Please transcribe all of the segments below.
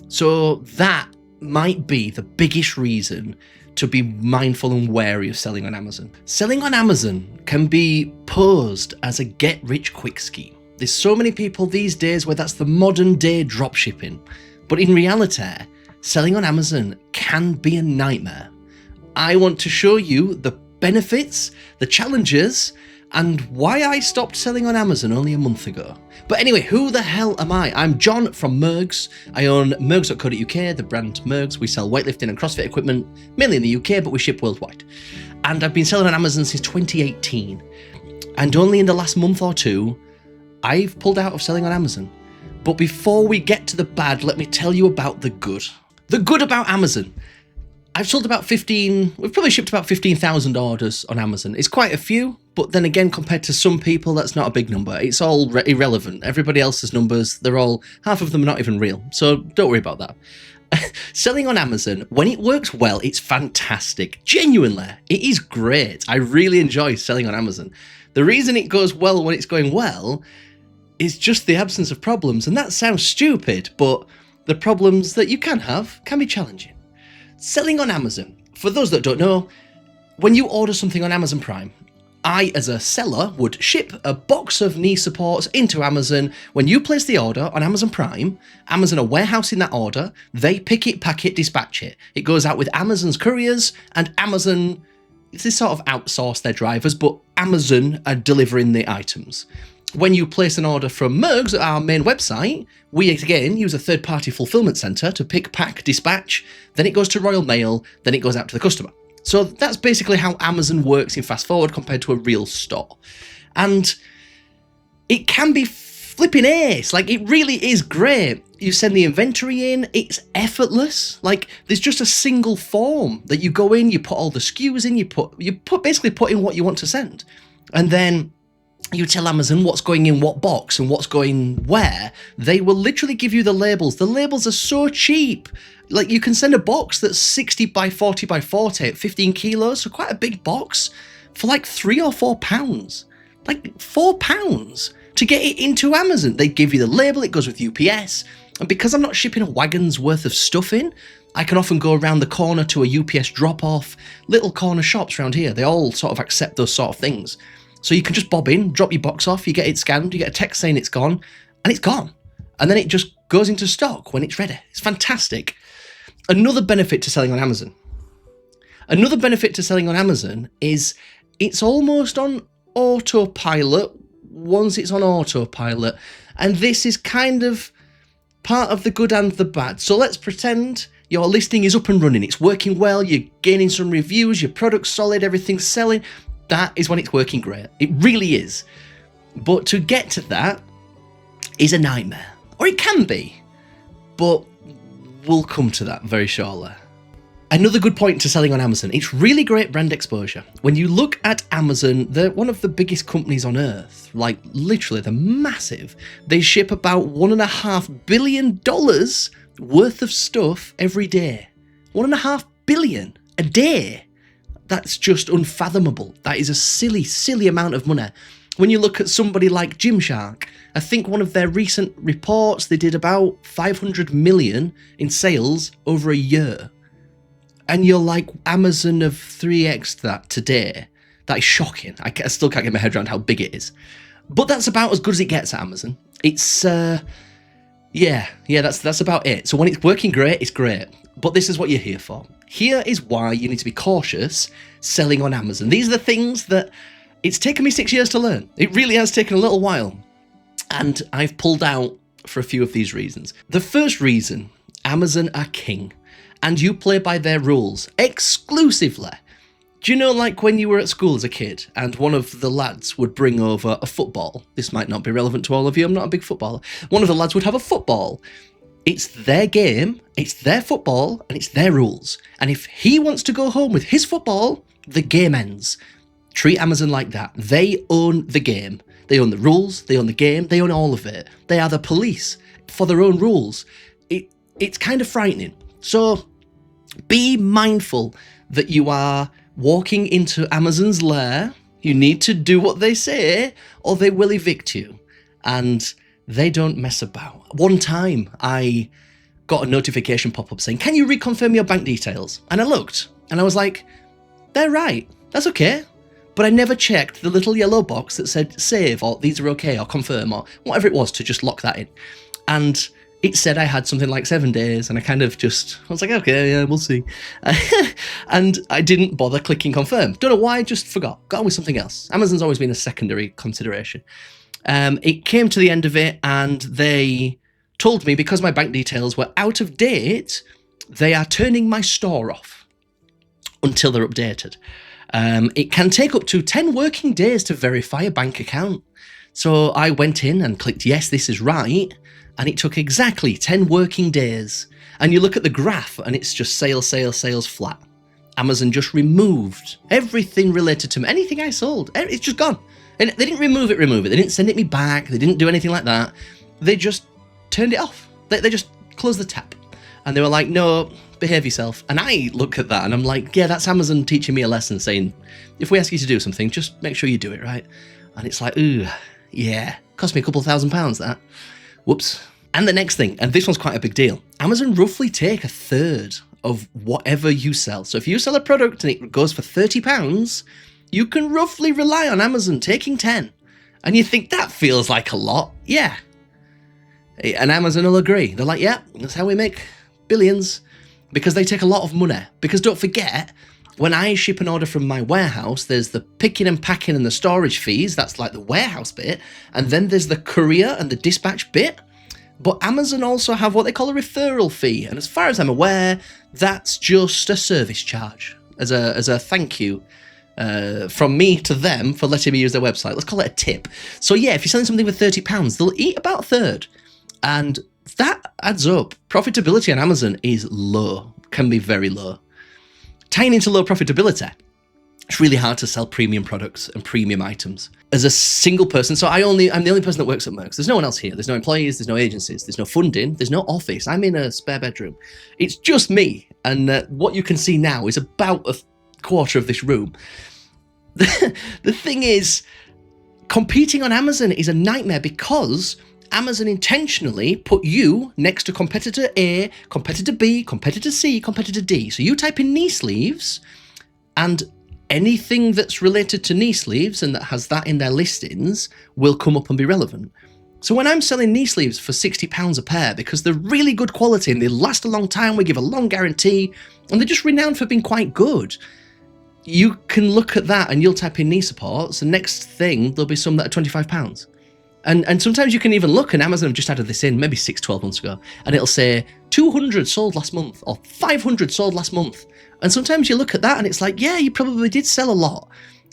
So that might be the biggest reason to be mindful and wary of selling on Amazon. Selling on Amazon can be posed as a get-rich-quick scheme. There's so many people these days where that's the modern day dropshipping. But in reality, selling on Amazon can be a nightmare. I want to show you the benefits, the challenges, and why I stopped selling on Amazon only a month ago. But anyway, who the hell am I? I'm John from Mergs. I own mergs.co.uk, the brand Mergs. We sell weightlifting and CrossFit equipment, mainly in the UK, but we ship worldwide. And I've been selling on Amazon since 2018. And only in the last month or two, I've pulled out of selling on Amazon. But before we get to the bad, let me tell you about the good. The good about Amazon. We've probably shipped about 15,000 orders on Amazon. It's quite a few, but then again, compared to some people, that's not a big number. It's all irrelevant. Everybody else's numbers, half of them are not even real. So don't worry about that. Selling on Amazon, when it works well, it's fantastic. Genuinely, it is great. I really enjoy selling on Amazon. The reason it goes well when it's going well is just the absence of problems. And that sounds stupid, but the problems that you can have can be challenging. Selling on Amazon. For those that don't know, when you order something on Amazon Prime, I, as a seller, would ship a box of knee supports into Amazon. When you place the order on Amazon Prime, Amazon are warehousing that order, they pick it, pack it, dispatch it. It goes out with Amazon's couriers, and Amazon, they sort of outsource their drivers, but Amazon are delivering the items. When you place an order from Mergs, our main website, we again use a third-party fulfillment centre to pick, pack, dispatch, then it goes to Royal Mail, then it goes out to the customer. So that's basically how Amazon works in fast forward compared to a real store. And it can be flipping ace, like it really is great. You send the inventory in, it's effortless. Like there's just a single form that you go in, you put all the SKUs in, you basically put in what you want to send. And then you tell Amazon what's going in what box and what's going where. They will literally give you the labels. The labels are so cheap. Like you can send a box that's 60 by 40 by 40 at 15 kilos, so quite a big box, for like £3 or £4. Like £4 to get it into Amazon. They give you the label, it goes with UPS. And because I'm not shipping a wagon's worth of stuff in, I can often go around the corner to a UPS drop-off. Little corner shops around here, they all sort of accept those sort of things. So you can just bob in, drop your box off, you get it scanned, you get a text saying it's gone, and it's gone. And then it just goes into stock when it's ready. It's fantastic. Another benefit to selling on Amazon. Is it's almost on autopilot once it's on autopilot. And this is kind of part of the good and the bad. So let's pretend your listing is up and running. It's working well, you're gaining some reviews, your product's solid, everything's selling. That is when it's working great. It really is. But to get to that is a nightmare. Or it can be. But we'll come to that very shortly. Another good point to selling on Amazon, it's really great brand exposure. When you look at Amazon, they're one of the biggest companies on earth. Like, literally, they're massive. They ship about $1.5 billion worth of stuff every day. $1.5 billion a day. That's just unfathomable. That is a silly, silly amount of money. When you look at somebody like Gymshark, I think one of their recent reports, they did about 500 million in sales over a year. And you're like, Amazon have 3x'd that today. That is shocking. I still can't get my head around how big it is. But that's about as good as it gets at Amazon. It's, that's about it. So when it's working great, it's great. But this is what you're here for. Here is why you need to be cautious selling on Amazon. These are the things that it's taken me 6 years to learn. It really has taken a little while. And I've pulled out for a few of these reasons. The first reason, Amazon are king. And you play by their rules exclusively. Do you know, like when you were at school as a kid and one of the lads would bring over a football? This might not be relevant to all of you, I'm not a big footballer. One of the lads would have a football. It's their game, it's their football, and it's their rules. And if he wants to go home with his football, the game ends. Treat Amazon like that. They own the game. They own the rules, they own the game, they own all of it. They are the police for their own rules. It's kind of frightening. So be mindful that you are walking into Amazon's lair. You need to do what they say or they will evict you. And they don't mess about. One time I got a notification pop up saying, can you reconfirm your bank details? And I looked and I was like, they're right. That's okay. But I never checked the little yellow box that said save or these are okay or confirm or whatever it was to just lock that in. And it said I had something like 7 days, and I was like, okay, yeah, we'll see. And I didn't bother clicking confirm. Don't know why, just forgot. Got on with something else. Amazon's always been a secondary consideration. It came to the end of it, and they told me because my bank details were out of date, they are turning my store off until they're updated. It can take up to 10 working days to verify a bank account. So I went in and clicked, yes, this is right. And it took exactly 10 working days. And you look at the graph and it's just sales flat. Amazon just removed everything related to me. Anything I sold, it's just gone. And they didn't remove it. They didn't send it me back. They didn't do anything like that. They just turned it off. They just closed the tap. And they were like, no, behave yourself. And I look at that and I'm like, yeah, that's Amazon teaching me a lesson saying, if we ask you to do something, just make sure you do it right. And it's like, ooh, yeah, cost me a couple £1,000 that. Whoops. And the next thing, and this one's quite a big deal, Amazon roughly take 1/3 of whatever you sell. So if you sell a product and it goes for £30, you can roughly rely on Amazon taking 10. And you think that feels like a lot. Yeah. And Amazon will agree. They're like, yeah, that's how we make billions. Because they take a lot of money. Because don't forget, when I ship an order from my warehouse, there's the picking and packing and the storage fees. That's like the warehouse bit. And then there's the courier and the dispatch bit. But Amazon also have what they call a referral fee. And as far as I'm aware, that's just a service charge as a thank you from me to them for letting me use their website. Let's call it a tip. So yeah, if you're selling something for £30, they'll eat about 1/3. And that adds up. Profitability on Amazon is low, can be very low. Tying into low profitability, it's really hard to sell premium products and premium items. As a single person, so I'm the only person that works at Merck's. There's no one else here. There's no employees, there's no agencies, there's no funding, there's no office. I'm in a spare bedroom. It's just me. And what you can see now is about 1/4 of this room. The thing is, competing on Amazon is a nightmare because Amazon intentionally put you next to competitor A, competitor B, competitor C, competitor D. So you type in knee sleeves and anything that's related to knee sleeves and that has that in their listings will come up and be relevant. So when I'm selling knee sleeves for £60 a pair because they're really good quality and they last a long time, we give a long guarantee, and they're just renowned for being quite good, you can look at that and you'll type in knee supports, and next thing there'll be some that are £25. And sometimes you can even look, and Amazon have just added this in maybe 6-12 months ago, and it'll say 200 sold last month or 500 sold last month. And sometimes you look at that and it's like, yeah, you probably did sell a lot.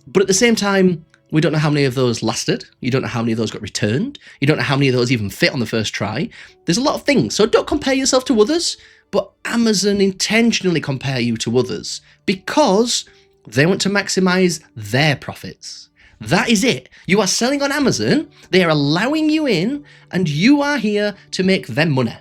But at the same time, we don't know how many of those lasted. You don't know how many of those got returned. You don't know how many of those even fit on the first try. There's a lot of things. So don't compare yourself to others, but Amazon intentionally compare you to others because they want to maximize their profits. That is it. You are selling on Amazon, they are allowing you in, and you are here to make them money.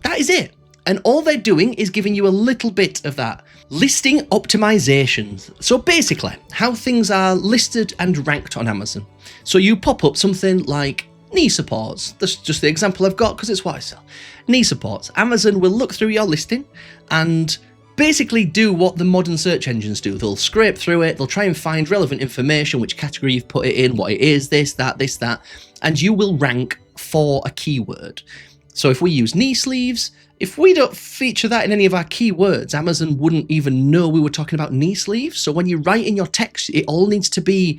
That is it. And all they're doing is giving you a little bit of that. Listing optimizations. So basically, how things are listed and ranked on Amazon. So you pop up something like knee supports. That's just the example I've got because it's what I sell. Knee supports. Amazon will look through your listing and basically do what the modern search engines do. They'll scrape through it, they'll try and find relevant information, which category you've put it in, what it is, this, that, and you will rank for a keyword. So if we use knee sleeves, if we don't feature that in any of our keywords, Amazon wouldn't even know we were talking about knee sleeves. So when you write in your text, it all needs to be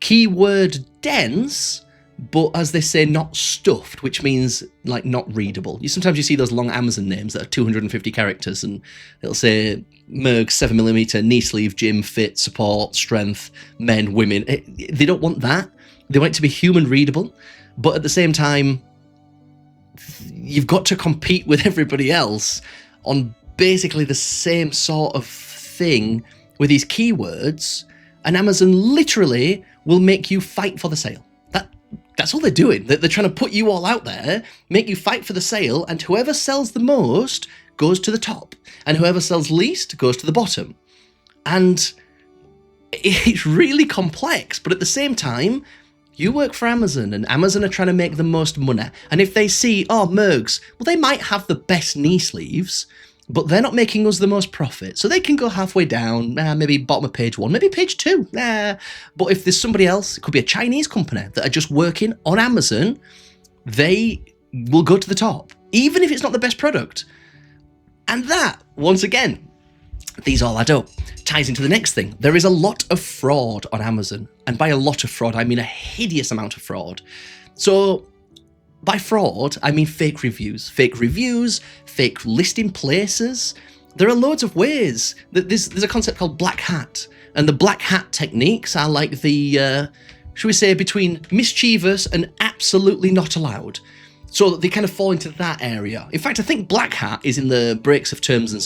keyword dense, but as they say, not stuffed, which means like not readable. Sometimes you see those long Amazon names that are 250 characters and it'll say Merg 7mm, knee sleeve, gym, fit, support, strength, men, women. They don't want that. They want it to be human readable, but at the same time, you've got to compete with everybody else on basically the same sort of thing with these keywords, and Amazon literally will make you fight for the sale. That's all they're doing. They're trying to put you all out there, make you fight for the sale, and whoever sells the most goes to the top, and whoever sells least goes to the bottom. And it's really complex, but at the same time, You work for Amazon, and Amazon are trying to make the most money. And if they see, oh, Mergs, well, they might have the best knee sleeves, but they're not making us the most profit. So they can go halfway down, maybe bottom of page 1, maybe page 2. But if there's somebody else, it could be a Chinese company that are just working on Amazon, they will go to the top, even if it's not the best product. And that, once again, these all add up. Ties into the next thing. There is a lot of fraud on Amazon. And by a lot of fraud, I mean a hideous amount of fraud. So by fraud, I mean fake reviews, fake listing places. There are loads of ways. There's a concept called black hat. And the black hat techniques are like the, should we say, between mischievous and absolutely not allowed. So they kind of fall into that area. In fact, I think black hat is in the breaks of terms of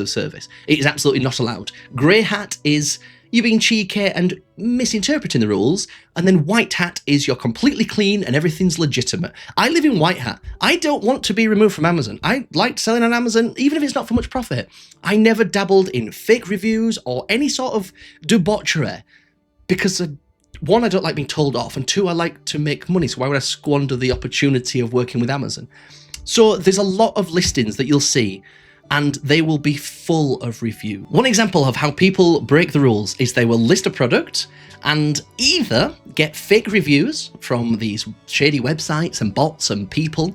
service. It is absolutely not allowed. Grey hat is you being cheeky and misinterpreting the rules. And then white hat is you're completely clean and everything's legitimate. I live in white hat. I don't want to be removed from Amazon. I like selling on Amazon, even if it's not for much profit. I never dabbled in fake reviews or any sort of debauchery because 1, I don't like being told off, and 2, I like to make money, so why would I squander the opportunity of working with Amazon? So there's a lot of listings that you'll see, and they will be full of review. One example of how people break the rules is they will list a product and either get fake reviews from these shady websites and bots and people.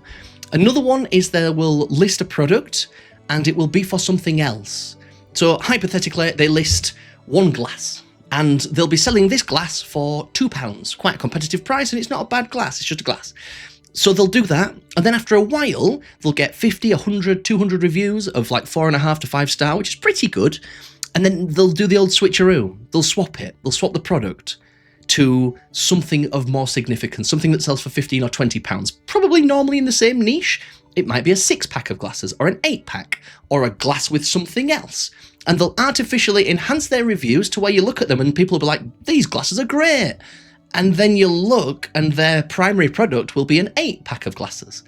Another one is they will list a product and it will be for something else. So hypothetically, they list one glass, and they'll be selling this glass for £2, quite a competitive price, and it's not a bad glass, it's just a glass. So they'll do that, and then after a while, they'll get 50, 100, 200 reviews of like 4.5 to 5 star, which is pretty good, and then they'll do the old switcheroo. They'll swap the product to something of more significance, something that sells for 15 or 20 pounds, probably normally in the same niche. It might be a 6-pack of glasses, or an 8-pack, or a glass with something else. And they'll artificially enhance their reviews to where you look at them and people will be like, these glasses are great. And then you look and their primary product will be an 8-pack of glasses.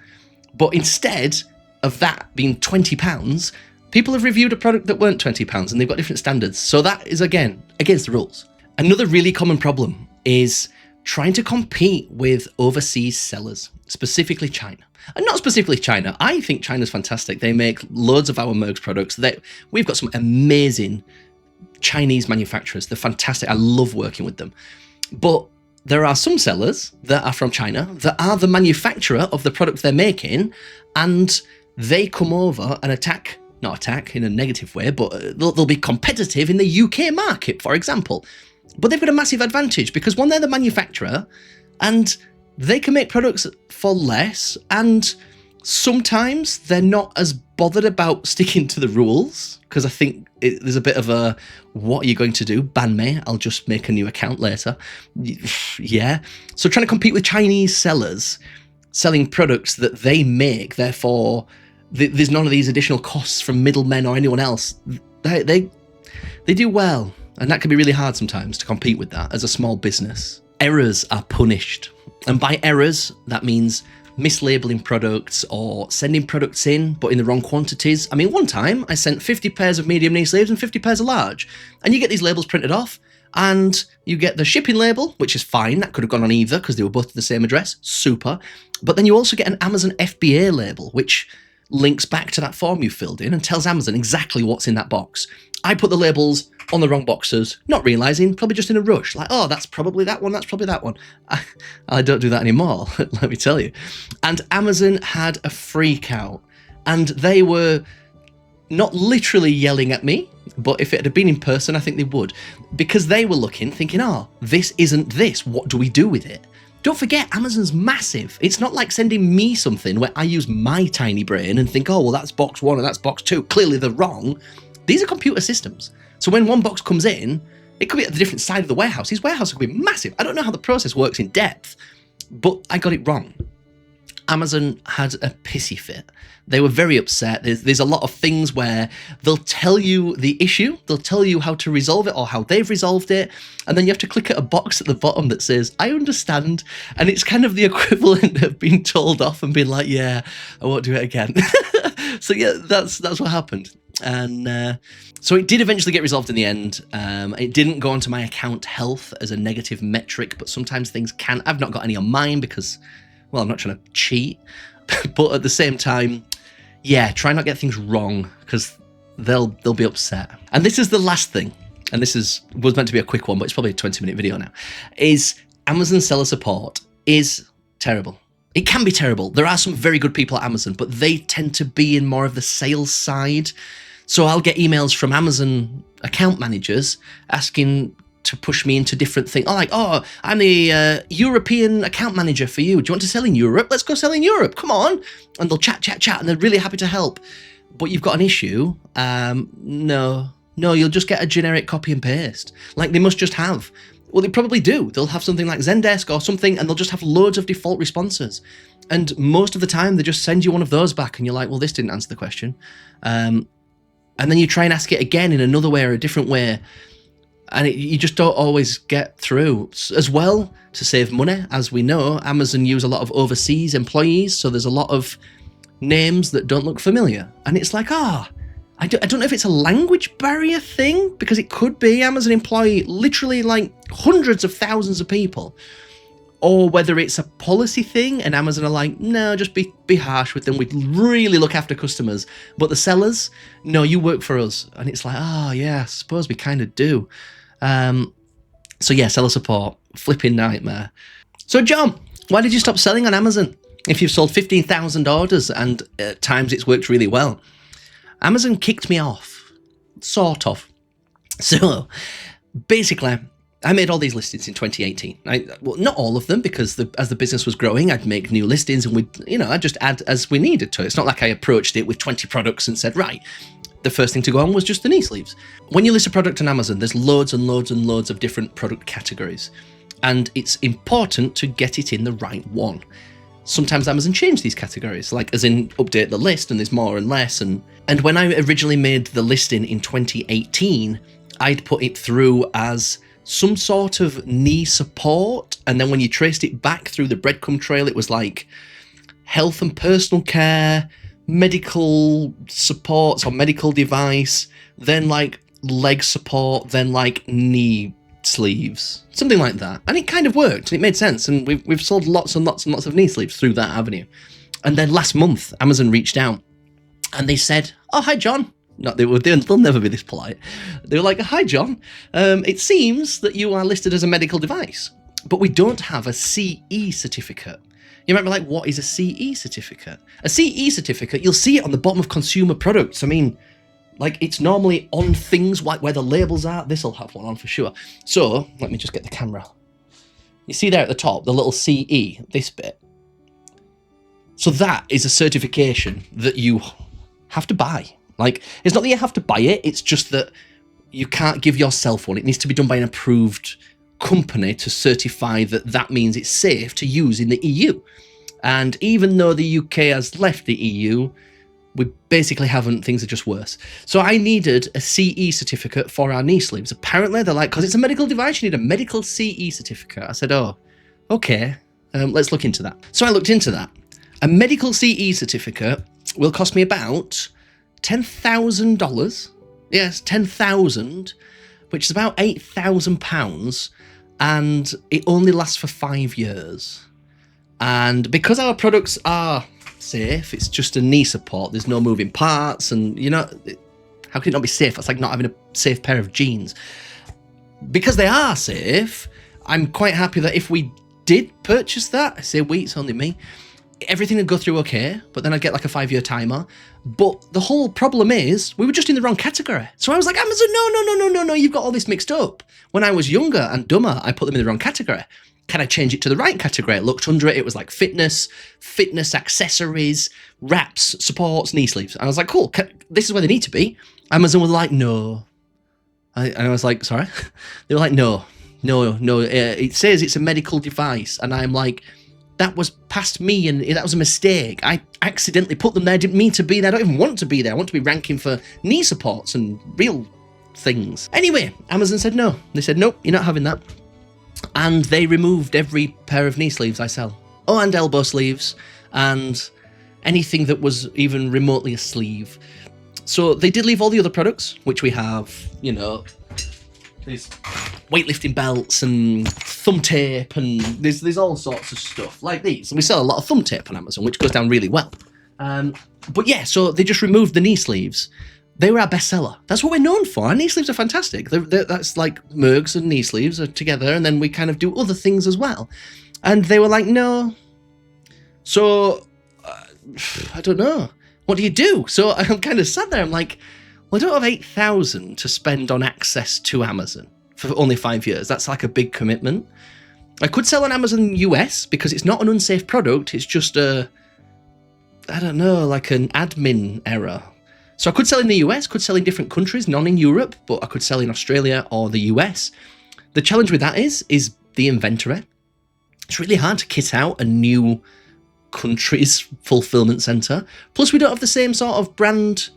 But instead of that being £20, people have reviewed a product that weren't £20 and they've got different standards. So that is, again, against the rules. Another really common problem is trying to compete with overseas sellers, specifically China. And not specifically China. I think China's fantastic. They make loads of our Mergs products. We've got some amazing Chinese manufacturers. They're fantastic. I love working with them. But there are some sellers that are from China that are the manufacturer of the product they're making, and they come over and not attack in a negative way, but they'll be competitive in the UK market, for example. But they've got a massive advantage because, one, they're the manufacturer, and they can make products for less, and sometimes they're not as bothered about sticking to the rules, because I think there's a bit of a, what are you going to do? Ban me? I'll just make a new account later. Yeah. So trying to compete with Chinese sellers selling products that they make, therefore there's none of these additional costs from middlemen or anyone else. They do well, and that can be really hard sometimes to compete with that as a small business. Errors are punished. And by errors, that means mislabeling products or sending products in, but in the wrong quantities. I mean, one time I sent 50 pairs of medium knee sleeves and 50 pairs of large. And you get these labels printed off, and you get the shipping label, which is fine. That could have gone on either because they were both the same address. Super. But then you also get an Amazon FBA label, which links back to that form you filled in and tells Amazon exactly what's in that box. I put the labels on the wrong boxes, not realising, probably just in a rush, like, oh, that's probably that one, that's probably that one. I don't do that anymore, let me tell you. And Amazon had a freak out, and they were not literally yelling at me, but if it had been in person, I think they would, because they were looking, thinking, oh, this isn't this, what do we do with it? Don't forget, Amazon's massive. It's not like sending me something where I use my tiny brain and think, oh, well, that's box 1 and that's box 2. Clearly they're wrong. These are computer systems. So when one box comes in, it could be at the different side of the warehouse. These warehouses could be massive. I don't know how the process works in depth, but I got it wrong. Amazon had a pissy fit. They were very upset. There's a lot of things where they'll tell you the issue, they'll tell you how to resolve it or how they've resolved it, and then you have to click at a box at the bottom that says, I understand, and it's kind of the equivalent of being told off and being like, yeah, I won't do it again. So yeah, that's what happened. And so it did eventually get resolved in the end. It didn't go onto my account health as a negative metric, but sometimes things can. I've not got any on mine because, well, I'm not trying to cheat. But at the same time, yeah, try not to get things wrong because they'll be upset. And this is the last thing, and this was meant to be a quick one, but it's probably a 20-minute video now, is Amazon seller support is terrible. It can be terrible. There are some very good people at Amazon, but they tend to be in more of the sales side. So I'll get emails from Amazon account managers asking to push me into different things. Oh, I'm the European account manager for you. Do you want to sell in Europe? Let's go sell in Europe. Come on. And they'll chat, and they're really happy to help. But you've got an issue. No, you'll just get a generic copy and paste. Like they must just have. Well, they probably do. They'll have something like Zendesk or something, and they'll just have loads of default responses. And most of the time, they just send you one of those back, and you're like, well, this didn't answer the question. And then you try and ask it again in another way or a different way, and you just don't always get through. As well, to save money, as we know, Amazon use a lot of overseas employees, so there's a lot of names that don't look familiar. And it's like, I don't know if it's a language barrier thing, because it could be. Amazon employ literally like hundreds of thousands of people, or whether it's a policy thing and Amazon are like, no, just be harsh with them. We really look after customers, but the sellers, no, you work for us. And it's like, yeah, I suppose we kind of do. So yeah, seller support, flipping nightmare. So John, why did you stop selling on Amazon? If you've sold 15,000 orders and at times it's worked really well. Amazon kicked me off, sort of. So basically, I made all these listings in 2018. Well, not all of them, because as the business was growing, I'd make new listings and I'd just add as we needed to. It's not like I approached it with 20 products and said, right, the first thing to go on was just the knee sleeves. When you list a product on Amazon, there's loads and loads and loads of different product categories. And it's important to get it in the right one. Sometimes Amazon change these categories, like as in update the list and there's more and less. And when I originally made the listing in 2018, I'd put it through as some sort of knee support. And then when you traced it back through the breadcrumb trail, it was like health and personal care, medical supports or medical device, then like leg support, then like knee sleeves, something like that. And it kind of worked. It made sense. And we've sold lots and lots and lots of knee sleeves through that avenue. And then last month, Amazon reached out and they said, oh, hi, John. No, they'll never be this polite. They were like, hi, John. It seems that you are listed as a medical device, but we don't have a CE certificate. You might be like, what is a CE certificate? A CE certificate, you'll see it on the bottom of consumer products. I mean, like it's normally on things like where the labels are. This'll have one on for sure. So let me just get the camera. You see there at the top, the little CE, this bit. So that is a certification that you have to buy. Like, it's not that you have to buy it, it's just that you can't give yourself one. It needs to be done by an approved company to certify that that means it's safe to use in the EU. And even though the UK has left the EU, we basically haven't, things are just worse. So I needed a CE certificate for our knee sleeves. Apparently they're like, because it's a medical device, you need a medical CE certificate. I said, oh, okay, let's look into that. So I looked into that. A medical CE certificate will cost me about $10,000. Yes, 10,000, which is about £8,000, and it only lasts for 5 years. And because our products are safe, it's just a knee support, there's no moving parts, and how can it not be safe? That's like not having a safe pair of jeans. Because they are safe, I'm quite happy that if we did purchase that, I say we, it's only me, everything would go through okay, but then I'd get like a 5-year timer. But the whole problem is we were just in the wrong category. So I was like, Amazon, no, you've got all this mixed up. When I was younger and dumber, I put them in the wrong category. Can I change it to the right category? I looked under it, it was like fitness accessories, wraps, supports, knee sleeves. And I was like, cool, this is where they need to be. Amazon was like, no. And I was like, sorry? They were like, no, it says it's a medical device. And I'm like, that was past me and that was a mistake. I accidentally put them there, didn't mean to be there, I don't even want to be there. I want to be ranking for knee supports and real things. Anyway, Amazon said no. They said, nope, you're not having that. And they removed every pair of knee sleeves I sell. Oh, and elbow sleeves, and anything that was even remotely a sleeve. So they did leave all the other products, which we have, you know, these weightlifting belts and thumb tape, and there's all sorts of stuff like these. And we sell a lot of thumb tape on Amazon, which goes down really well. But yeah, so they just removed the knee sleeves. They were our bestseller. That's what we're known for. Our knee sleeves are fantastic. That's like mergs and knee sleeves are together, and then we kind of do other things as well. And they were like, no. So, I don't know. What do you do? So I'm kind of sat there. I'm like, well, I don't have 8,000 to spend on access to Amazon for only 5 years. That's like a big commitment. I could sell on Amazon US because it's not an unsafe product. It's just I don't know, like an admin error. So I could sell in the US, could sell in different countries, none in Europe, but I could sell in Australia or the US. The challenge with that is the inventory. It's really hard to kit out a new country's fulfillment center. Plus, we don't have the same sort of brand,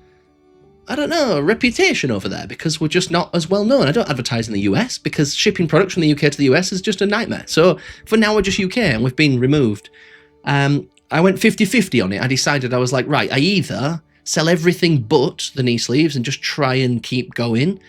I don't know, reputation over there because we're just not as well known. I don't advertise in the US because shipping products from the UK to the US is just a nightmare. So for now, we're just UK and we've been removed. I went 50-50 on it. I decided, I was like, right, I either sell everything but the knee sleeves and just try and keep going,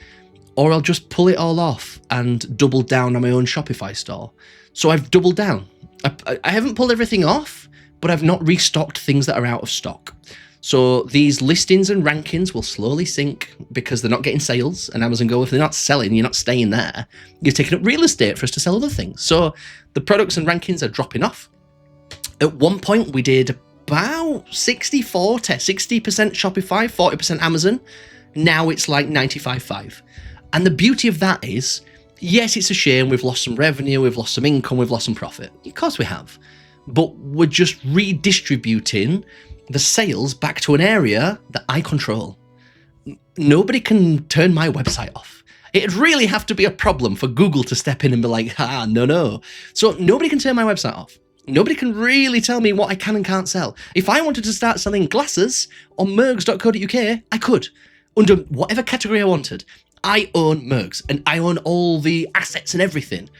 or I'll just pull it all off and double down on my own Shopify store. So I've doubled down. I haven't pulled everything off, but I've not restocked things that are out of stock. So these listings and rankings will slowly sink because they're not getting sales, and Amazon go, if they're not selling, you're not staying there. You're taking up real estate for us to sell other things. So the products and rankings are dropping off. At one point, we did about 60-40, 60% Shopify, 40% Amazon. Now it's like 95-5. And the beauty of that is, yes, it's a shame. We've lost some revenue, we've lost some income, we've lost some profit. Of course we have. But we're just redistributing the sales back to an area that I control. Nobody can turn my website off. It'd really have to be a problem for Google to step in and be like, no. So nobody can turn my website off. Nobody can really tell me what I can and can't sell. If I wanted to start selling glasses on mergs.co.uk, I could, under whatever category I wanted. I own Mergs, and I own all the assets and everything.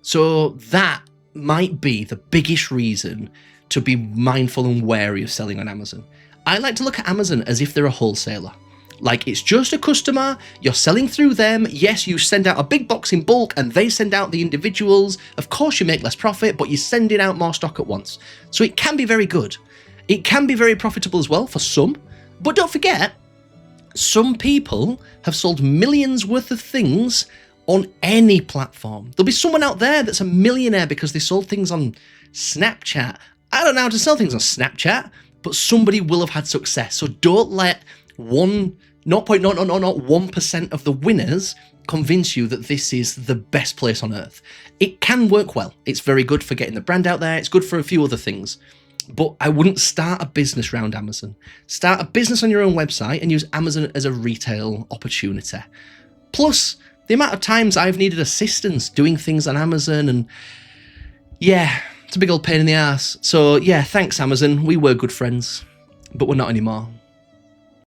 So that might be the biggest reason to be mindful and wary of selling on Amazon. I like to look at Amazon as if they're a wholesaler. Like, it's just a customer, you're selling through them. Yes, you send out a big box in bulk and they send out the individuals. Of course you make less profit, but you're sending out more stock at once. So it can be very good. It can be very profitable as well for some. But don't forget, some people have sold millions worth of things on any platform. There'll be someone out there that's a millionaire because they sold things on Snapchat. I don't know how to sell things on Snapchat, but somebody will have had success. So don't let 0.1% of the winners convince you that this is the best place on earth. It can work well. It's very good for getting the brand out there. It's good for a few other things. But I wouldn't start a business around Amazon. Start a business on your own website and use Amazon as a retail opportunity. Plus, the amount of times I've needed assistance doing things on Amazon, and yeah, it's a big old pain in the ass. So yeah, thanks Amazon. We were good friends, but we're not anymore.